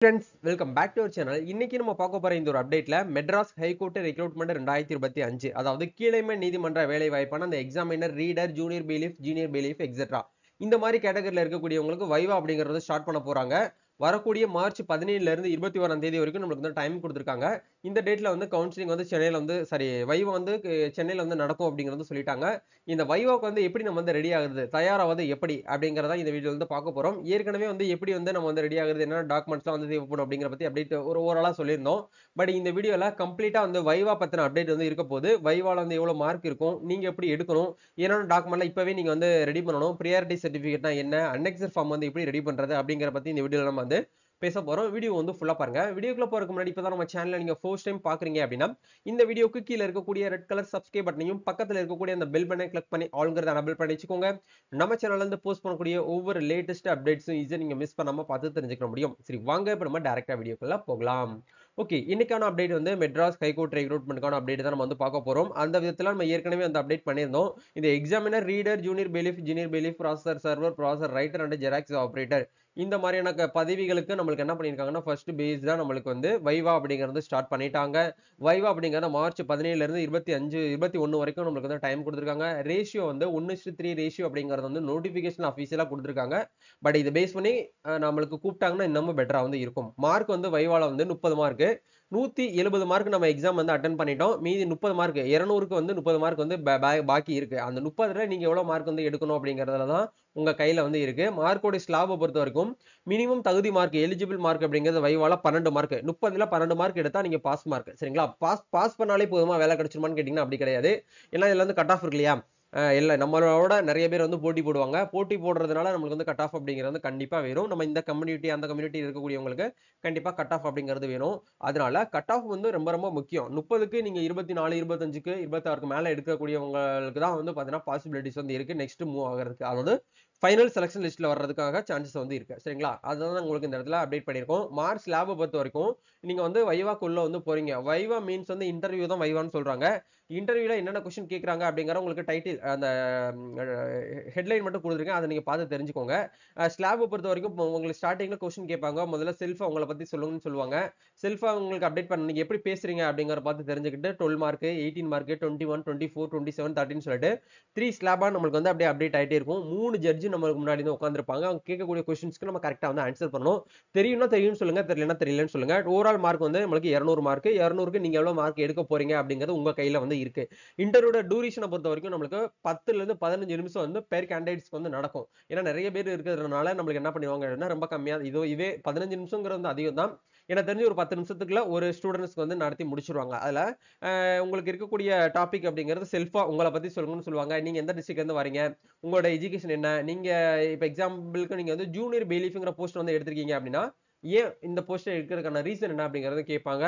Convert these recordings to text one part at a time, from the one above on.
Friends, welcome back to our channel. இன்னைக்கு நம்ம பார்க்க போற இந்த ஒரு அப்டேட்ல மெட்ராஸ் ஹைகோர்ட் ரெக்ரூட்மெண்ட் 2025 அதாவது கீழைமை நீதிமன்ற வேலை வாய்ப்பான அந்த எக்ஸாமினர் ரீடர் ஜூனியர் பெயிலிஃப் எக்ஸெட்ரா இந்த மாதிரி கேட்டகரியில இருக்கக்கூடியவங்களுக்கு வைவா அப்படிங்கறத ஸ்டார்ட் பண்ண போறாங்க. வரக்கூடிய மார்ச் 17ல இருந்து 21ஆம் தேதி வரைக்கும் நமக்கு வந்து டைம் கொடுத்திருக்காங்க. இந்த டேட்ல வந்து கவுன்சிலிங் வந்து சென்னையில வந்து வைவா வந்து சென்னையில வந்து நடக்கும் அப்படிங்கறது சொல்லிட்டாங்க. இந்த வைவாக்கு வந்து எப்படி நம்ம வந்து ரெடி ஆகுறது, தயாராவது எப்படி அப்படிங்கறத இந்த வீடியோல வந்து பார்க்க போறோம். ஏற்கனவே வந்து எப்படி வந்து நம்ம வந்து ரெடி ஆகுறது, என்ன டாக்குமெண்ட்ஸ்லாம் வந்து தேவைப்படும் அப்படிங்கற பத்தி அப்டேட் ஒரு ஓவராலா சொல்லியிருந்தோம். பட் இந்த வீடியோல கம்ப்ளீட்டா வந்து வைவா பத்தின அப்டேட் வந்து இருக்க போகுது. வைவால வந்து எவ்வளவு மார்க் இருக்கும், நீங்க எப்படி எடுக்கணும், என்னென்ன டாக்குமெண்ட்லாம் இப்பவே நீங்க வந்து ரெடி பண்ணணும், பிரியாரிட்டி சர்டிபிகேட்னா என்ன, அன்னெக்சர் ஃபார்ம் வந்து எப்படி ரெடி பண்றது அப்படிங்கற பத்தி இந்த வீடியோல நம்ம வந்து பேச போறோம். வீடியோ வந்து ஃபுல்லா பாருங்க. வீடியோக்குள்ள போறதுக்கு முன்னாடி இப்பதான் நம்ம சேனலை நீங்க ஃபர்ஸ்ட் டைம் பாக்குறீங்க அப்படின்னா இந்த வீடியோக்கு கீழ இருக்கக்கூடிய ரெட் கலர் சப்ஸ்கிரைப் பட்டனையும் பக்கத்துல இருக்கக்கூடிய அந்த பெல் பட்டனை கிளிக் பண்ணி ஆல்ங்கிறத எனேபிள் பண்ணி வச்சுக்கோங்க. நம்ம சேனல்ல இருந்து போஸ்ட் பண்ணக்கூடிய ஒவ்வொரு லேட்டஸ்ட் அப்டேட்ஸும் ஈஸியா நீங்க மிஸ் பண்ணாம பார்த்து தெரிஞ்சுக்க முடியும். சரி, வாங்க இப்ப நம்ம டைரக்டா வீடியோக்குள்ள போகலாம். ஓகே, இன்னைக்கான அப்டேட் வந்து மெட்ராஸ் ஹைகோர்ட் ரெக்ரூட்மெண்ட்கான அப்டேட் தான் நம்ம வந்து பார்க்க போறோம். அந்த விதத்துல நம்ம ஏற்கனவே அந்த அப்டேட் பண்ணியிருந்தோம். இந்த examiner reader junior பெயிலிஃப் processor server processor writer and xerox operator இந்த மாதிரியான பதவிகளுக்கு நம்மளுக்கு என்ன பண்ணிருக்காங்கன்னா ஃபர்ஸ்ட் பேஸ் தான் நம்மளுக்கு வந்து வைவா அப்படிங்கறது ஸ்டார்ட் பண்ணிட்டாங்க. வைவா அப்படிங்கறது மார்ச் 17ல இருந்து 21 வரைக்கும் நம்மளுக்கு வந்து டைம் கொடுத்திருக்காங்க. ரேஷியோ வந்து 1:3 ரேஷியோ அப்படிங்கறது வந்து நோட்டிபிகேஷன் அபிஷியலா கொடுத்திருக்காங்க. பட் இதை பேஸ் பண்ணி நம்மளுக்கு கூப்பிட்டாங்கன்னா இன்னமும் பெட்டரா வந்து இருக்கும். மார்க் வந்து வைவால வந்து 30 மார்க், 170 மார்க் நம்ம எக்ஸாம் வந்து அட்டன் பண்ணிட்டோம். மீதி 30 மார்க் 200க்கு வந்து 30 மார்க் வந்து பாக்கி இருக்கு. அந்த 30ல நீங்க எவ்வளவு மார்க் வந்து எடுக்கணும் அப்படிங்கறதுல தான் உங்க கையில வந்து இருக்கு. மார்க்கோட ஸ்லாபை பொறுத்த வரைக்கும் மினிமம் தகுதி மார்க் எலிஜிபிள் மார்க் அப்படிங்கிறது வைவால 12 மார்க், 30ல 12 மார்க் எடுத்தா நீங்க பாஸ் மார்க். சரிங்களா? பாஸ் பண்ணாலே போதுமா வேலை கிடைச்சிருமான்னு கேட்டீங்கன்னா அப்படி கிடையாது. ஏன்னா இதுல வந்து கட் ஆஃப் இருக்கு இல்லையா? இல்ல, நம்மளோட நிறைய பேர் வந்து போட்டி போடுவாங்க. போட்டி போடுறதுனால நம்மளுக்கு வந்து கட் ஆஃப் அப்படிங்கிறது வந்து கண்டிப்பா வேணும். நம்ம இந்த கம்யூனிட்டி அந்த கம்யூனிட்டி இருக்கக்கூடியவங்களுக்கு கண்டிப்பா கட் ஆஃப் அப்படிங்கிறது வேணும். அதனால கட் ஆஃப் வந்து ரொம்ப ரொம்ப முக்கியம். 30க்கு நீங்க 24 25க்கு 26க்கு மேல எடுக்கக்கூடியவங்களுக்கு தான் வந்து பாத்தீங்கன்னா பாசிபிலிட்டிஸ் வந்து இருக்கு நெக்ஸ்ட் மூவ் ஆகிறதுக்கு, அதாவது ஃபைனல் செலக்ஷன் லிஸ்ட்ல வர்றதுக்காக சான்சஸ் வந்து இருக்கு. சரிங்களா? அதுதான் உங்களுக்கு இந்த இடத்துல அப்டேட் பண்ணிருக்கோம். மார்க்ஸ் லேபை பொறுத்த வரைக்கும் நீங்க வந்து வைவாக்குள்ள வந்து போறீங்க. வைவா மீன்ஸ் வந்து இன்டர்வியூ தான் வைவான்னு சொல்றாங்க. இன்டர்வியூல என்னென்ன கொஸ்டின் கேட்கறாங்க அப்படிங்கிற உங்களுக்கு டைட்டில் அந்த ஹெட்லைன் மட்டும் கொடுத்துருக்கேன், அதை நீங்க பார்த்து தெரிஞ்சுக்கோங்க. ஸ்லாபை பொறுத்த வரைக்கும் உங்களுக்கு ஸ்டார்டிங்ல கொஸ்டின் கேட்பாங்க. முதல்ல செல்ஃபா உங்களை பத்தி சொல்லுங்கன்னு சொல்லுவாங்க. செல்ஃபா உங்களுக்கு அப்டேட் பண்ண நீங்க எப்படி பேசுறீங்க அப்படிங்கறத பார்த்து தெரிஞ்சுக்கிட்டு 12 மார்க், 18 மார்க், 21, 24, 27, 13 சொல்லிட்டு 3 ஸ்லாபா நம்மளுக்கு வந்து அப்படியே அப்டேட் ஆயிட்டே இருக்கும். 3 ஜட்ஜ் நம்மளுக்கு முன்னாடி வந்து உட்காந்துருப்பாங்க. அவங்க கேட்கக்கூடிய கொஸ்டின்ஸ்க்கு நம்ம கரெக்டா வந்து ஆன்சர் பண்ணணும். தெரியும்னா தெரியும்னு சொல்லுங்க, தெரியலனா தெரியலன்னு சொல்லுங்க. ஓவரால் மார்க் வந்து நம்மளுக்கு 200 மார்க். 200க்கு நீங்க எவ்வளவு மார்க் எடுக்க போறீங்க அப்படிங்கிறது உங்க கையில வந்து இருக்கு. இன்டர்வியூட டூரேஷனை பொறுத்த வரைக்கும் நம்மளுக்கு 10ல இருந்து 15 நிமிஷம் வந்து பெர் கேண்டிடேட்ஸ்க்கு வந்து நடக்கும். ஏன்னா நிறைய பேர் இருக்கிறதுனால நம்மளுக்கு என்ன பண்ணுவாங்க, ரொம்ப கம்மியா இதே 15 நிமிஷங்கிறது வந்து அதிகம் தான். எனக்கு தெரிஞ்சு ஒரு 10 நிமிஷத்துக்குள்ள ஒரு ஸ்டூடெண்ட்ஸ்க்கு வந்து நடத்தி முடிச்சிருவாங்க. அதுல உங்களுக்கு இருக்கக்கூடிய டாபிக் அப்படிங்கிறது செல்ஃபா உங்களை பத்தி சொல்லுங்கன்னு சொல்லுவாங்க. நீங்க எந்த டிஸ்ட்ரிக்ட்ல இருந்து வரீங்க, உங்களோட எஜுகேஷன் என்ன, நீங்க இப்ப எக்ஸாம்பிளுக்கு நீங்க வந்து ஜூனியர் பெயிலிஃப்ங்கிற போஸ்ட் வந்து எடுத்திருக்கீங்க அப்படின்னா ஏன் இந்த போஸ்ட் எடுக்கிறதுக்கான ரீசன் என்ன அப்படிங்கறத கேட்பாங்க.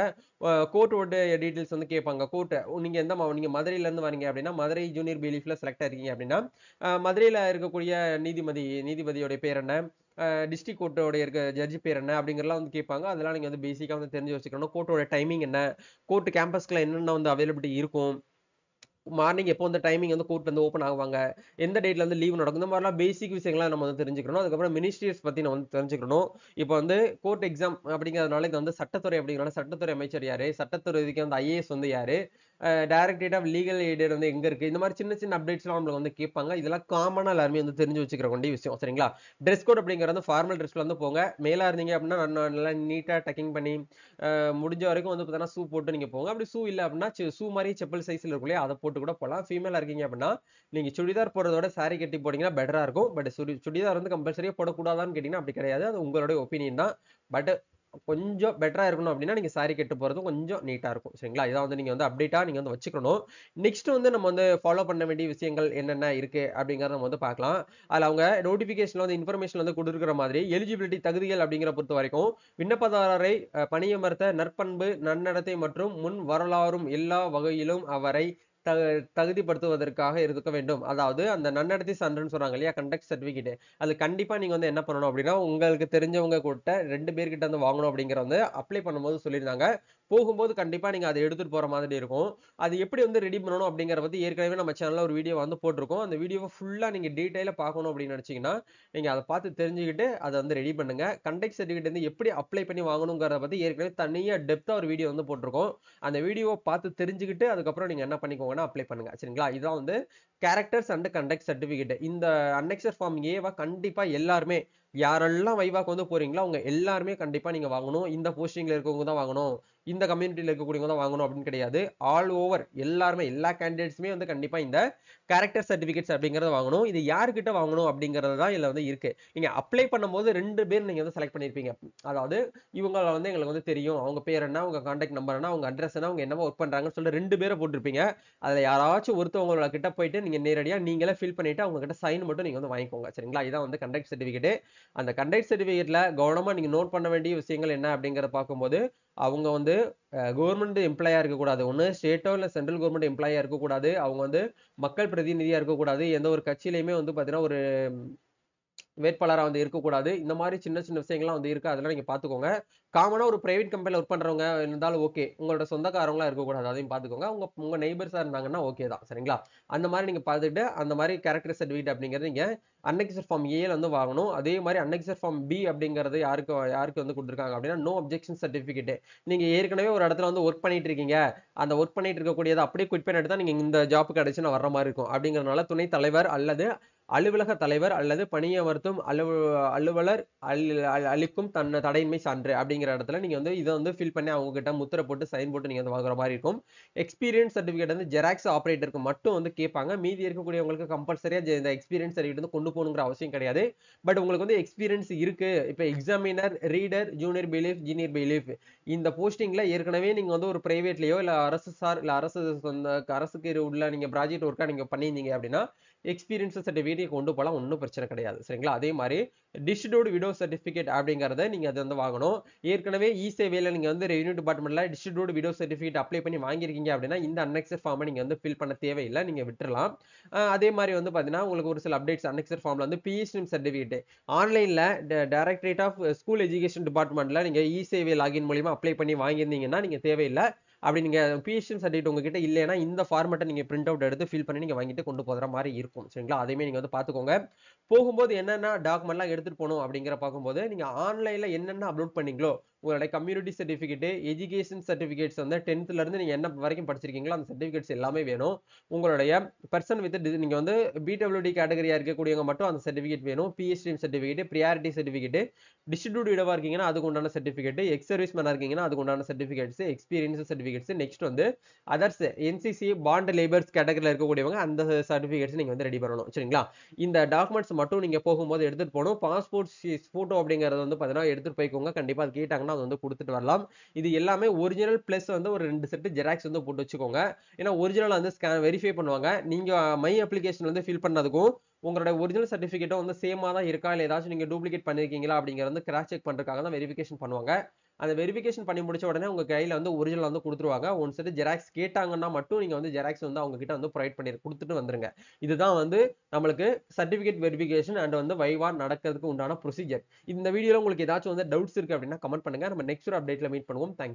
கோர்ட்டோட டீடைல்ஸ் வந்து கேட்பாங்க. கோர்ட் நீங்க நீங்க மதுரையில இருந்து வரீங்க அப்படின்னா மதுரை ஜூனியர் பெயிலிஃப்ல செலக்ட் ஆயிருக்கீங்க அப்படின்னா மதுரையில இருக்கக்கூடிய நீதிபதியோட பேர் என்ன, டிஸ்ட்ரிக்ட் கோர்ட்டோட இருக்க ஜட்ஜ் பேர் என்ன அப்படிங்கறதெல்லாம் வந்து கேட்பாங்க. அதெல்லாம் நீங்க வந்து பேசிக்கா வந்து தெரிஞ்சு வச்சுக்கணும். கோர்ட்டோட டைமிங் என்ன, கோர்ட் கேம்பஸ்ல என்னென்ன வந்து அவைலபிலிட்டி இருக்கும், மார்னிங் எப்போ வந்து டைமிங் வந்து கோர்ட் வந்து ஓப்பன் ஆகுவாங்க, எந்த டேட்ல வந்து லீவ் நடக்கும், இந்த மாதிரிலாம் பேசிக் விஷயங்களா நம்ம வந்து தெரிஞ்சுக்கணும். அதுக்கப்புறம் மினிஸ்ட்ரிஸ் பத்தி நம்ம வந்து தெரிஞ்சுக்கணும். இப்போ வந்து கோர்ட் எக்ஸாம் அப்படிங்கிறதுனால இது வந்து சட்டத்துறை அப்படிங்கிறனால சட்டத்துறை அமைச்சர் யாரு, சட்டத்துறைக்கு வந்து ஐஏஎஸ் வந்து யாரு, டைரக்டரேட் ஆஃப் லீகல் எய்ட் வந்து எங்க இருக்கு, இந்த மாதிரி சின்ன சின்ன அப்டேட்ஸ்லாம் நம்மளுக்கு வந்து கேட்பாங்க. இதெல்லாம் காமனா எல்லாருமே வந்து தெரிஞ்சு வச்சுக்கிற வேண்டிய விஷயம். சரிங்களா? ட்ரெஸ் கோட் அப்படிங்கிறது ஃபார்மல் ட்ரெஸ்ல வந்து போங்க. மேலா இருந்தீங்க அப்படின்னா நல்லா நீட்டா டக்கிங் பண்ணி முடிஞ்ச வரைக்கும் வந்து பார்த்தீங்கன்னா ஷூ போட்டு நீங்க போங்க. அப்படி ஷூ இல்ல அப்படின்னா ஷூ மாதிரி செப்பல் சைஸ்ல இருக்கும் இல்லையா, அதை போட்டு கூட போகலாம். ஃபீமேலா இருக்கீங்க அப்படின்னா நீங்க சுடிதார் போடுறதோட saree கட்டி போனீங்கன்னா பெட்டரா இருக்கும். பட் சுடிதார் வந்து கம்பல்சரியா போடக்கூடாதான்னு கேட்டீங்கன்னா அப்படி கிடையாது. அது உங்களுடைய ஒப்பீனியன் தான். பட் கொஞ்சம் பெட்டரா இருக்கணும் அப்படின்னா நீங்க saree கட்டு போறது கொஞ்சம் நீட்டா இருக்கும். சரிங்களா? இதான் வந்து நீங்க வந்து அப்டேட்டா நீங்க வந்து வச்சுக்கணும். நெக்ஸ்ட் வந்து நம்ம வந்து ஃபாலோ பண்ண வேண்டிய விஷயங்கள் என்னென்ன இருக்கு அப்படிங்கறத நம்ம வந்து பார்க்கலாம். அதுல அவங்க நோட்டிபிகேஷன்ல வந்து இன்ஃபர்மேஷன் வந்து கொடுக்குற மாதிரி எலிஜிபிலிட்டி தகுதிகள் அப்படிங்கிற பொறுத்த வரைக்கும் விண்ணப்பதாரரை பணியமர்த்த நற்பண்பு நன்னடத்தை மற்றும் முன் வரலாறும் எல்லா வகையிலும் அவரை தகுதிப்படுத்துவதற்காக இருக்க வேண்டும். அதாவது அந்த நன்னடத்தை சான்றுன்னு சொல்றாங்க இல்லையா, கண்டக்ட் சர்டிபிகேட், அது கண்டிப்பா நீங்க வந்து என்ன பண்ணணும் அப்படின்னா உங்களுக்கு தெரிஞ்சவங்க கிட்ட 2 பேர்கிட்ட வந்து வாங்கணும் அப்படிங்கிற வந்து அப்ளை பண்ணும்போது சொல்லியிருந்தாங்க. போகும்போது கண்டிப்பா நீங்க அதை எடுத்துட்டு போற மாதிரி இருக்கும். அது எப்படி வந்து ரெடி பண்ணணும் அப்படிங்கிறத பத்தி ஏற்கனவே நம்ம சேனல்ல ஒரு வீடியோ வந்து போட்டிருக்கோம். அந்த வீடியோவ ஃபுல்லா நீங்க டீடைலா பார்க்கணும் அப்படின்னு நினைச்சீங்கன்னா, நீங்க அத பார்த்து தெரிஞ்சுக்கிட்டு அத வந்து ரெடி பண்ணுங்க. கண்டக்ட் சர்டிபிகேட் வந்து எப்படி அப்ளை பண்ணி வாங்கணுங்கிறத பத்தி ஏற்கனவே தனியா டெப்த்தா ஒரு வீடியோ வந்து போட்டிருக்கோம். அந்த வீடியோவ பார்த்து தெரிஞ்சுக்கிட்டு அதுக்கப்புறம் நீங்க என்ன பண்ணிக்கோங்கன்னா அப்ளை பண்ணுங்க. சரிங்களா? இதான் வந்து கேரக்டர்ஸ் அண்ட் கண்டக்ட் சர்டிபிகேட். இந்த அன்னெக்ஸர் ஃபார்ம் ஏவ கண்டிப்பா எல்லாருமே யாரெல்லாம் வைவாக்கு வந்து போறீங்களோ அவங்க எல்லாருமே கண்டிப்பா நீங்க வாங்கணும். இந்த போஸ்டிங்ல இருக்கவங்க தான் வாங்கணும். இந்த கம்யூனிட்டில இருக்கக்கூடியவங்க தான் வாங்கணும் அப்படின்னு கிடையாது. ஆல் ஓவர் எல்லாருமே எல்லா கேண்டிடேட்ஸுமே வந்து கண்டிப்பா இந்த கேரக்டர் சர்டிபிகேட்ஸ் அப்படிங்கறத வாங்கணும். இது யார்கிட்ட வாங்கணும் அப்படிங்கிறது தான் இதுல வந்து இருக்கு. நீங்க அப்ளை பண்ணும்போது 2 பேர் நீங்க வந்து செலக்ட் பண்ணிருப்பீங்க. அதாவது இவங்கள வந்து எங்களுக்கு வந்து தெரியும். அவங்க பேர் என்ன, அவங்க கான்டாக்ட் நம்பர் என்ன, அவங்க அட்ரஸ் என்ன, அவங்க என்னவா ஒர்க் பண்றாங்கன்னு சொல்லிட்டு 2 பேரை போட்டிருப்பீங்க. அதுல யாராச்சும் ஒருத்தவங்கள கிட்ட போயிட்டு நீங்க நேரடியா நீங்களே ஃபில் பண்ணிட்டு அவங்க கிட்ட சைன் மட்டும் நீங்க வந்து வாங்கிக்கோங்க. சரிங்களா? இதான் வந்து கண்டக்ட் சர்டிபிகேட். அந்த கண்டக்ட் சர்டிபிகேட்ல கவனமா நீங்க நோட் பண்ண வேண்டிய விஷயங்கள் என்ன அப்படிங்கறத பார்க்கும்போது அவங்க வந்து கவர்மெண்ட் எம்ப்ளாயா இருக்கக்கூடாது. ஒண்ணு ஸ்டேட்டோ இல்ல சென்ட்ரல் கவர்மெண்ட் எம்ப்ளாயா இருக்கக்கூடாது. அவங்க வந்து மக்கள் பிரதிநிதியா இருக்கக்கூடாது. எந்த ஒரு கட்சியிலயுமே வந்து பாத்தீங்கன்னா ஒரு வேட்பாளரா வந்து இருக்கக்கூடாது. இந்த மாதிரி சின்ன சின்ன விஷயங்கள்லாம் வந்து இருக்கு. அதெல்லாம் நீங்க பார்த்துக்கோங்க. காமனா ஒரு பிரைவேட் கம்பெனில ஒர்க் பண்றவங்க இருந்தாலும் ஓகே. உங்களோட சொந்தக்காரங்களா இருக்கக்கூடாது. அதையும் பார்த்துக்கோங்க. உங்க உங்க நெய்பர்ஸா இருந்தாங்கன்னா ஓகே தான். சரிங்களா? அந்த மாதிரி நீங்க பார்த்துட்டு அந்த மாதிரி கேரக்டர் சர்டிபிகேட் அப்படிங்கிறது நீங்க அன்னெக்ஸர் ஃபார்ம் ஏல வந்து வாங்கணும். அதே மாதிரி அன்னெக்ஸர் ஃபார்ம் பி அப்படிங்கிறது யாருக்கு யாருக்கு வந்து குடுத்திருக்காங்க அப்படின்னா, நோ அப்ஜெக்ஷன் சர்டிபிகேட். நீங்க ஏற்கனவே ஒரு இடத்துல வந்து ஒர்க் பண்ணிட்டு இருக்கீங்க. அந்த ஒர்க் பண்ணிட்டு இருக்கக்கூடியத அப்படியே குவிட் பண்ணிட்டு தான் நீங்க இந்த ஜாப்க்கு கிடைச்சு நான் வர்ற மாதிரி இருக்கும். அப்படிங்கிறதுனால துணைத் தலைவர் அல்லது அலுவலக தலைவர் அல்லது பணியமர்த்தும் அலுவலர் அளிக்கும் தடையின்மை சான்று அப்படிங்கிற இடத்துல நீங்க வந்து இதை வந்து ஃபில் பண்ணி அவங்க கிட்ட முத்திரை போட்டு சைன் போட்டு நீங்க வந்து வாங்குற மாதிரி இருக்கும். எக்ஸ்பீரியன்ஸ் சர்டிபிகேட் வந்து ஜெராக்ஸ் ஆபரேட்டருக்கு மட்டும் வந்து கேட்பாங்க. மீதி இருக்கக்கூடியவங்களுக்கு கம்பல்சரியா இந்த எக்ஸ்பீரியன்ஸ் சர்டிபிகேட் வந்து கொண்டு போகணுங்கிற அவசியம் கிடையாது. பட் உங்களுக்கு வந்து எக்ஸ்பீரியன்ஸ் இருக்கு. இப்ப எக்ஸாமினர், ரீடர், ஜூனியர் பெயிலிஃப், சீனியர் பெயிலிஃப் இந்த போஸ்டிங்ல ஏற்கனவே நீங்க வந்து ஒரு பிரைவேட்லயோ இல்ல அரசு சார் இல்ல அரசுக்கு உள்ள நீங்க ப்ராஜெக்ட் ஒர்க்கா நீங்க பண்ணியிருந்தீங்க அப்படின்னா எக்ஸ்பீரியன்ஸ் சர்டிபிகேட் கொண்டு போலாம். ஒன்றும் பிரச்சனை கிடையாது. சரிங்களா? அதே மாதிரி டிஸ்ட்ரிபியூட் விடோ சர்டிபிகேட் அப்படிங்கறத நீங்க அதை வந்து வாங்கணும். ஏற்கனவே இ சேவையில நீங்க வந்து ரெவென்யூ டிபார்ட்மெண்ட்ல டிஸ்ட்ரிபியூட் விடோ சர்டிபிகேட் அப்ளை பண்ணி வாங்கியிருக்கீங்க அப்படின்னா இந்த அன்னெக்ஸர் ஃபார்மை நீங்க வந்து ஃபில் பண்ண தேவையில்லை. நீங்க விட்டுறலாம். அதே மாதிரி வந்து பாத்தீங்கன்னா உங்களுக்கு ஒரு சில அப்டேட்ஸ் அன்னெக்ஸர் ஃபார்ம்ல வந்து பிஎஸ்டிஎம் சர்டிபிகேட் ஆன்லைன்ல டைரக்டரேட் ஆஃப் ஸ்கூல் எஜுகேஷன் டிபார்ட்மெண்ட்ல நீங்க இ சேவை லாகின் மூலியமா அப்ளை பண்ணி வாங்கியிருந்தீங்கன்னா நீங்க தேவையில்லை. அப்படி நீங்க பிஎஸ்டிஎம் சர்டிபிகேட் உங்ககிட்ட இல்லைன்னா இந்த ஃபார்மேட்டை நீங்க பிரிண்ட் அவுட் எடுத்து ஃபில் பண்ணி நீங்க வாங்கிட்டு கொண்டு போகிற மாதிரி இருக்கும். சரிங்களா? அதையுமே நீங்க வந்து பாத்துக்கோங்க. போகும்போது என்னென்ன டாக்குமெண்ட்லாம் எடுத்துட்டு போகணும் அப்படிங்கிற பார்க்கும்போது நீங்க ஆன்லைன்ல என்னென்ன அப்லோட் பண்ணீங்களோ உங்களுடைய கம்யூனிட்டி சர்டிபிகேட், எஜுகேஷன் சர்டிபிகேட்ஸ் வந்து 10th இருந்து நீங்க என்ன வரைக்கும் படிச்சிருக்கீங்களோ அந்த சர்டிபிகேட்ஸ் எல்லாமே வேணும். உங்களுடைய பர்சன் வித் நீங்க வந்து பிடபிள்யூடி கேட்டகரியா இருக்கக்கூடியவங்க மட்டும் அந்த சர்டிபிகேட் வேணும். PSTM certificate, priority certificate, destitute இடவா இருக்கீங்கன்னா அதுக்கு உண்டான சர்டிபிகேட், எக்ஸ் சர்வீஸ் மேனா இருக்கீங்கன்னா அதுக்கு உண்டான சர்டிபிகேட்ஸ், எக்ஸ்பீரியன்ஸ் சர்டிபிகேட்ஸ், நெக்ஸ்ட் வந்து அதர்ஸ் என்சிசி பாண்ட் லேபர்ஸ் கேட்டகரியில இருக்கக்கூடியவங்க அந்த சர்டிபிகேட்ஸ் நீங்க வந்து ரெடி பண்ணணும். சரிங்களா? இந்த டாக்குமெண்ட்ஸ் மட்டும் நீங்க போகும்போது எடுத்துட்டு போகணும். பாஸ்போர்ட் போட்டோ அப்படிங்கறது வந்து பாத்தீங்கன்னா எடுத்துட்டு போய்க்கோங்க. கண்டிப்பா அது கேட்டாங்கன்னா அது வந்து கொடுத்துட்டு வரலாம். இது எல்லாமே ஒரிஜினல் பிளஸ் வந்து ஒரு 2 செட் ஜெராக்ஸ் வந்து போட்டு வச்சுக்கோங்க. ஏன்னா ஒரிஜினல் வந்து ஸ்கேன் வெரிஃபை பண்ணுவாங்க. நீங்க மை அப்ளிகேஷன் வந்து ஃபில் பண்ணதுக்கும் உங்களோட ஒரிஜினல் சர்டிபிகேட்டும் வந்து சேமா தான் இருக்கா இல்ல ஏதாச்சும் நீங்க டூப்ளிகேட் பண்ணிருக்கீங்களா அப்படிங்கறது வந்து கிராஸ் செக் பண்றதுக்காக தான் வெரிஃபிகேஷன் பண்ணுவாங்க. அந்த வெரிஃபிகேஷன் பண்ணி முடிச்ச உடனே உங்க கையில வந்து ஒரிஜினல் வந்து கொடுத்துருவாங்க. ஒன் செட் ஜெராக்ஸ் கேட்டாங்கன்னா மட்டும் நீங்க வந்து ஜெராக்ஸ் வந்து அவங்க கிட்ட வந்து ப்ரொவைட் பண்ணி கொடுத்துட்டு வந்துருங்க. இதுதான் வந்து நம்மளுக்கு சர்டிபிகேட் வெரிஃபிகேஷன் அண்ட் வந்து வைவா நடக்கிறதுக்கு உண்டான ப்ரொசீஜர். இந்த வீடியோல உங்களுக்கு ஏதாச்சும் வந்து டவுட்ஸ் இருக்கு அப்படின்னா கமெண்ட் பண்ணுங்க. நம்ம நெக்ஸ்ட் ஒரு அப்டேட்ல மீட் பண்ணுவோம். தேங்க்யூ.